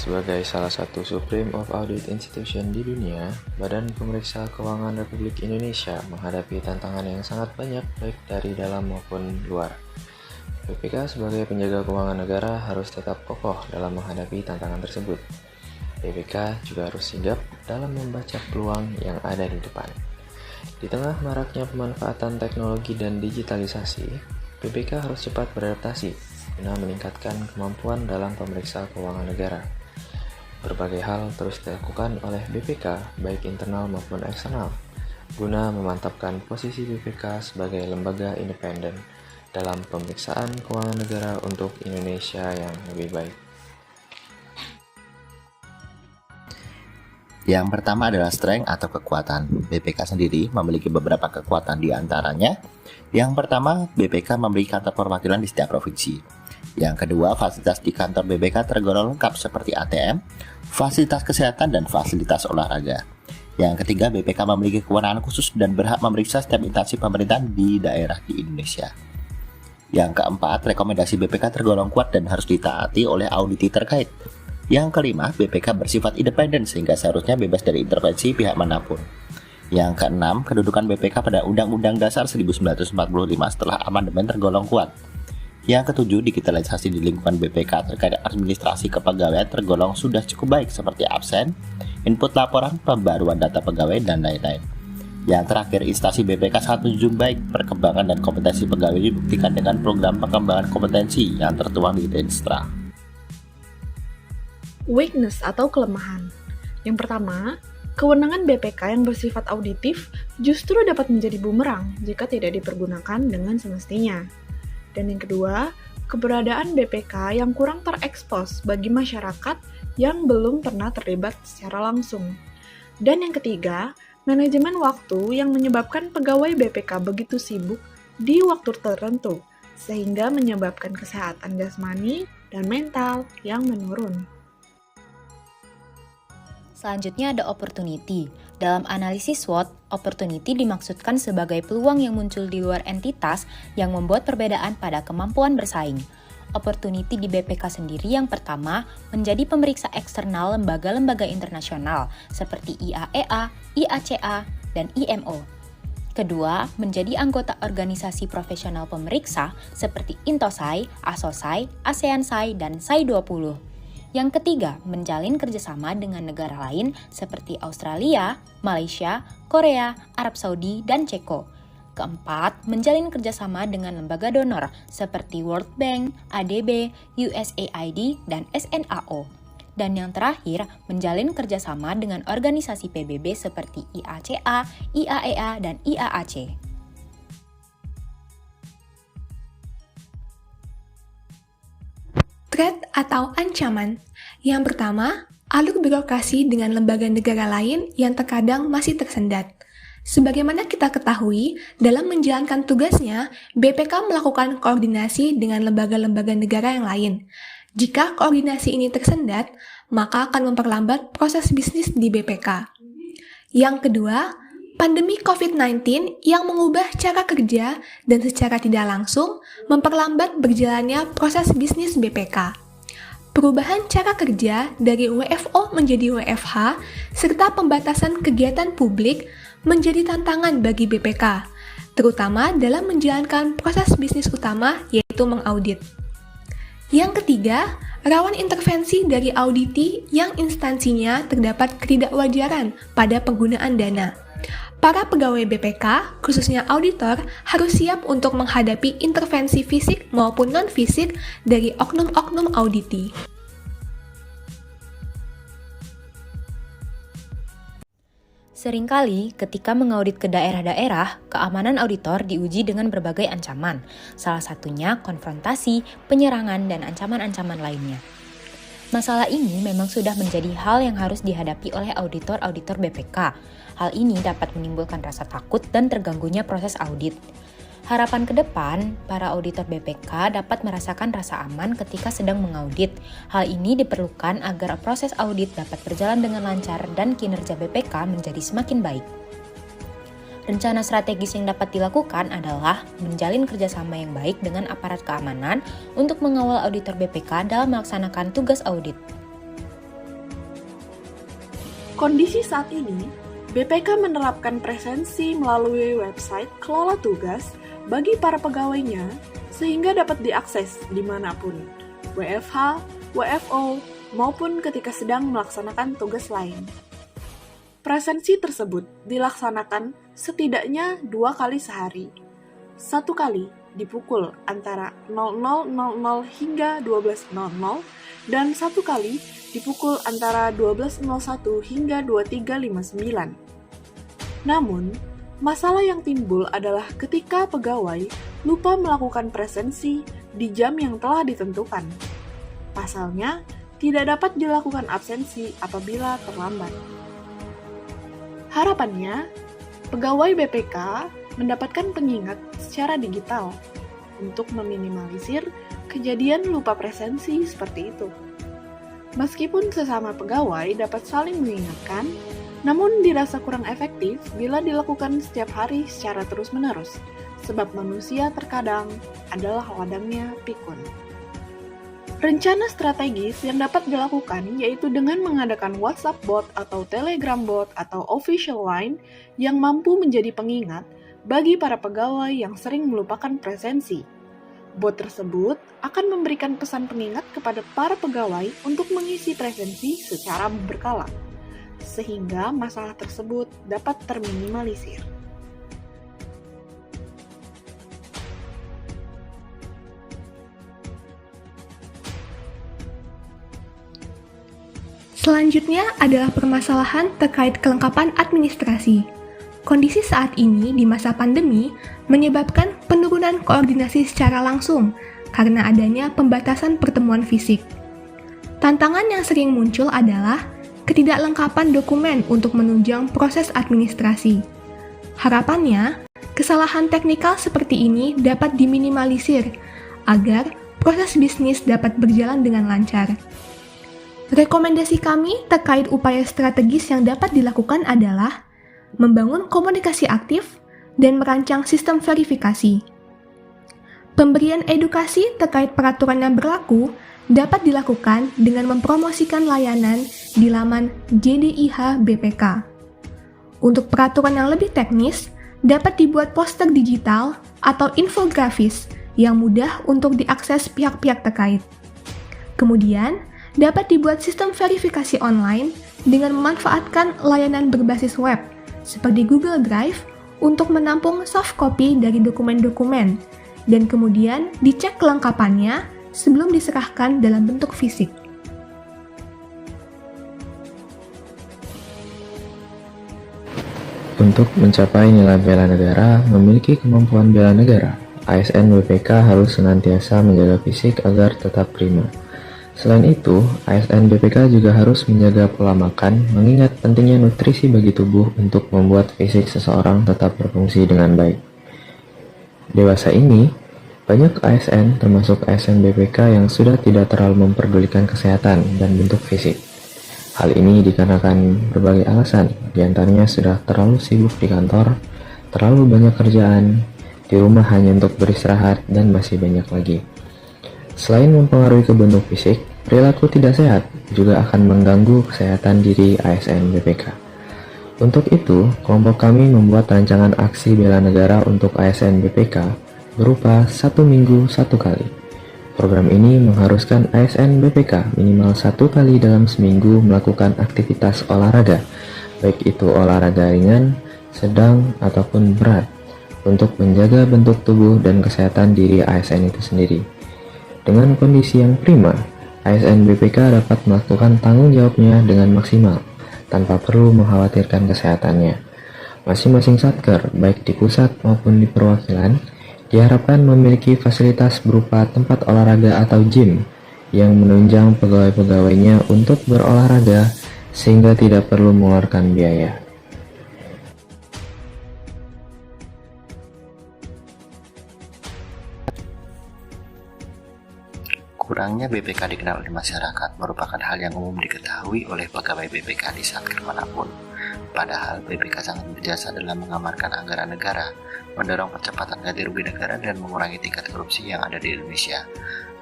Sebagai salah satu Supreme of Audit Institution di dunia, Badan Pemeriksa Keuangan Republik Indonesia menghadapi tantangan yang sangat banyak baik dari dalam maupun luar. BPK sebagai penjaga keuangan negara harus tetap kokoh dalam menghadapi tantangan tersebut. BPK juga harus sigap dalam membaca peluang yang ada di depan. Di tengah maraknya pemanfaatan teknologi dan digitalisasi, BPK harus cepat beradaptasi guna meningkatkan kemampuan dalam pemeriksa keuangan negara. Berbagai hal terus dilakukan oleh BPK, baik internal maupun eksternal, guna memantapkan posisi BPK sebagai lembaga independen dalam pemeriksaan keuangan negara untuk Indonesia yang lebih baik. Yang pertama adalah strength atau kekuatan. BPK sendiri memiliki beberapa kekuatan di antaranya. Yang pertama, BPK memiliki kantor perwakilan di setiap provinsi. Yang kedua, fasilitas di kantor BPK tergolong lengkap seperti ATM, fasilitas kesehatan, dan fasilitas olahraga. Yang ketiga, BPK memiliki kewenangan khusus dan berhak memeriksa setiap instansi pemerintahan di daerah di Indonesia. Yang keempat, rekomendasi BPK tergolong kuat dan harus ditaati oleh auditi terkait. Yang kelima, BPK bersifat independen sehingga seharusnya bebas dari intervensi pihak manapun. Yang keenam, kedudukan BPK pada Undang-Undang Dasar 1945 setelah amandemen tergolong kuat. Yang ketujuh, digitalisasi di lingkungan BPK terkait administrasi kepegawaian tergolong sudah cukup baik seperti absen, input laporan, pembaruan data pegawai, dan lain-lain. Yang terakhir, instansi BPK sangat menjunjung baik perkembangan dan kompetensi pegawai dibuktikan dengan program pengembangan kompetensi yang tertuang di Denstra. Weakness atau kelemahan. Yang pertama, kewenangan BPK yang bersifat auditif justru dapat menjadi bumerang jika tidak dipergunakan dengan semestinya. Dan yang kedua, keberadaan BPK yang kurang terekspos bagi masyarakat yang belum pernah terlibat secara langsung. Dan yang ketiga, manajemen waktu yang menyebabkan pegawai BPK begitu sibuk di waktu tertentu, sehingga menyebabkan kesehatan jasmani dan mental yang menurun. Selanjutnya ada opportunity. Dalam analisis SWOT, opportunity dimaksudkan sebagai peluang yang muncul di luar entitas yang membuat perbedaan pada kemampuan bersaing. Opportunity di BPK sendiri yang pertama menjadi pemeriksa eksternal lembaga-lembaga internasional seperti IAEA, IACA, dan IMO. Kedua, menjadi anggota organisasi profesional pemeriksa seperti Intosai, Asosai, ASEANSai, dan SAI 20. Yang ketiga, menjalin kerjasama dengan negara lain seperti Australia, Malaysia, Korea, Arab Saudi, dan Ceko. Keempat, menjalin kerjasama dengan lembaga donor seperti World Bank, ADB, USAID, dan SNAO. Dan yang terakhir, menjalin kerjasama dengan organisasi PBB seperti IACA, IAEA, dan IAAC. Threat atau ancaman. Yang pertama, alur birokrasi dengan lembaga negara lain yang terkadang masih tersendat. Sebagaimana kita ketahui, dalam menjalankan tugasnya, BPK melakukan koordinasi dengan lembaga-lembaga negara yang lain. Jika koordinasi ini tersendat, maka akan memperlambat proses bisnis di BPK. Yang kedua, pandemi COVID-19 yang mengubah cara kerja dan secara tidak langsung memperlambat berjalannya proses bisnis BPK. Perubahan cara kerja dari WFO menjadi WFH serta pembatasan kegiatan publik menjadi tantangan bagi BPK, terutama dalam menjalankan proses bisnis utama yaitu mengaudit. Yang ketiga, rawan intervensi dari auditi yang instansinya terdapat ketidakwajaran pada penggunaan dana. Para pegawai BPK, khususnya auditor, harus siap untuk menghadapi intervensi fisik maupun non-fisik dari oknum-oknum auditi. Seringkali, ketika mengaudit ke daerah-daerah, keamanan auditor diuji dengan berbagai ancaman, salah satunya konfrontasi, penyerangan, dan ancaman-ancaman lainnya. Masalah ini memang sudah menjadi hal yang harus dihadapi oleh auditor-auditor BPK. Hal ini dapat menimbulkan rasa takut dan terganggunya proses audit. Harapan ke depan, para auditor BPK dapat merasakan rasa aman ketika sedang mengaudit. Hal ini diperlukan agar proses audit dapat berjalan dengan lancar dan kinerja BPK menjadi semakin baik. Rencana strategis yang dapat dilakukan adalah menjalin kerjasama yang baik dengan aparat keamanan untuk mengawal auditor BPK dalam melaksanakan tugas audit. Kondisi saat ini, BPK menerapkan presensi melalui website kelola tugas bagi para pegawainya sehingga dapat diakses dimanapun, WFH, WFO, maupun ketika sedang melaksanakan tugas lain. Presensi tersebut dilaksanakan setidaknya 2 kali sehari. 1 kali di pukul antara 00.00 hingga 12.00 dan 1 kali di pukul antara 12.01 hingga 23.59. Namun, masalah yang timbul adalah ketika pegawai lupa melakukan presensi di jam yang telah ditentukan. Pasalnya, tidak dapat dilakukan absensi apabila terlambat. Harapannya, pegawai BPK mendapatkan pengingat secara digital untuk meminimalisir kejadian lupa presensi seperti itu. Meskipun sesama pegawai dapat saling mengingatkan, namun dirasa kurang efektif bila dilakukan setiap hari secara terus-menerus, sebab manusia terkadang adalah ladangnya pikun. Rencana strategis yang dapat dilakukan yaitu dengan mengadakan WhatsApp bot atau Telegram bot atau official line yang mampu menjadi pengingat bagi para pegawai yang sering melupakan presensi. Bot tersebut akan memberikan pesan pengingat kepada para pegawai untuk mengisi presensi secara berkala, sehingga masalah tersebut dapat terminimalisir. Selanjutnya adalah permasalahan terkait kelengkapan administrasi. Kondisi saat ini di masa pandemi menyebabkan penurunan koordinasi secara langsung karena adanya pembatasan pertemuan fisik. Tantangan yang sering muncul adalah ketidaklengkapan dokumen untuk menunjang proses administrasi. Harapannya, kesalahan teknikal seperti ini dapat diminimalisir agar proses bisnis dapat berjalan dengan lancar. Rekomendasi kami terkait upaya strategis yang dapat dilakukan adalah membangun komunikasi aktif dan merancang sistem verifikasi. Pemberian edukasi terkait peraturan yang berlaku dapat dilakukan dengan mempromosikan layanan di laman JDIH BPK. Untuk peraturan yang lebih teknis, dapat dibuat poster digital atau infografis yang mudah untuk diakses pihak-pihak terkait. Kemudian, dapat dibuat sistem verifikasi online dengan memanfaatkan layanan berbasis web seperti Google Drive untuk menampung soft copy dari dokumen-dokumen dan kemudian dicek kelengkapannya sebelum diserahkan dalam bentuk fisik. Untuk mencapai nilai bela negara memiliki kemampuan bela negara, ASN BPK harus senantiasa menjaga fisik agar tetap prima. Selain itu, ASN BPK juga harus menjaga pola makan, mengingat pentingnya nutrisi bagi tubuh untuk membuat fisik seseorang tetap berfungsi dengan baik. Dewasa ini, banyak ASN termasuk ASN BPK yang sudah tidak terlalu memperdulikan kesehatan dan bentuk fisik. Hal ini dikarenakan berbagai alasan, diantaranya sudah terlalu sibuk di kantor, terlalu banyak kerjaan, di rumah hanya untuk beristirahat, dan masih banyak lagi. Selain mempengaruhi ke bentuk fisik, perilaku tidak sehat juga akan mengganggu kesehatan diri ASN BPK. Untuk itu, kelompok kami membuat rancangan aksi bela negara untuk ASN BPK berupa 1 minggu 1 kali. Program ini mengharuskan ASN BPK minimal 1 kali dalam seminggu melakukan aktivitas olahraga, baik itu olahraga ringan, sedang, ataupun berat, untuk menjaga bentuk tubuh dan kesehatan diri ASN itu sendiri. Dengan kondisi yang prima, ASN BPK dapat melakukan tanggung jawabnya dengan maksimal, tanpa perlu mengkhawatirkan kesehatannya. Masing-masing satker, baik di pusat maupun di perwakilan, diharapkan memiliki fasilitas berupa tempat olahraga atau gym yang menunjang pegawai-pegawainya untuk berolahraga sehingga tidak perlu mengeluarkan biaya. Kurangnya BPK dikenal oleh masyarakat merupakan hal yang umum diketahui oleh pegawai BPK di satker manapun. Padahal BPK sangat berjasa dalam mengamankan anggaran negara, mendorong percepatan ganti rugi negara, dan mengurangi tingkat korupsi yang ada di Indonesia.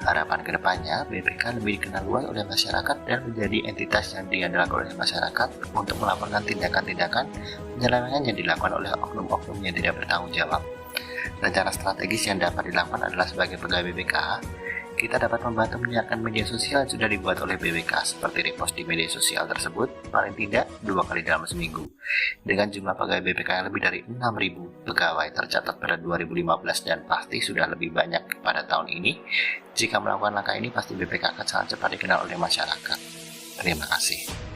Harapan kedepannya, BPK lebih dikenal luas oleh masyarakat dan menjadi entitas yang diandalkan oleh masyarakat untuk melaporkan tindakan-tindakan penyelewengan yang dilakukan oleh oknum-oknum yang tidak bertanggung jawab. Rencana strategis yang dapat dilakukan adalah sebagai pegawai BPK, kita dapat membantu menyiarkan media sosial yang sudah dibuat oleh BPK, seperti repost di media sosial tersebut paling tidak 2 kali dalam seminggu. Dengan jumlah pegawai BPK yang lebih dari 6.000 pegawai tercatat pada 2015 dan pasti sudah lebih banyak pada tahun ini, jika melakukan langkah ini pasti BPK akan sangat cepat dikenal oleh masyarakat. Terima kasih.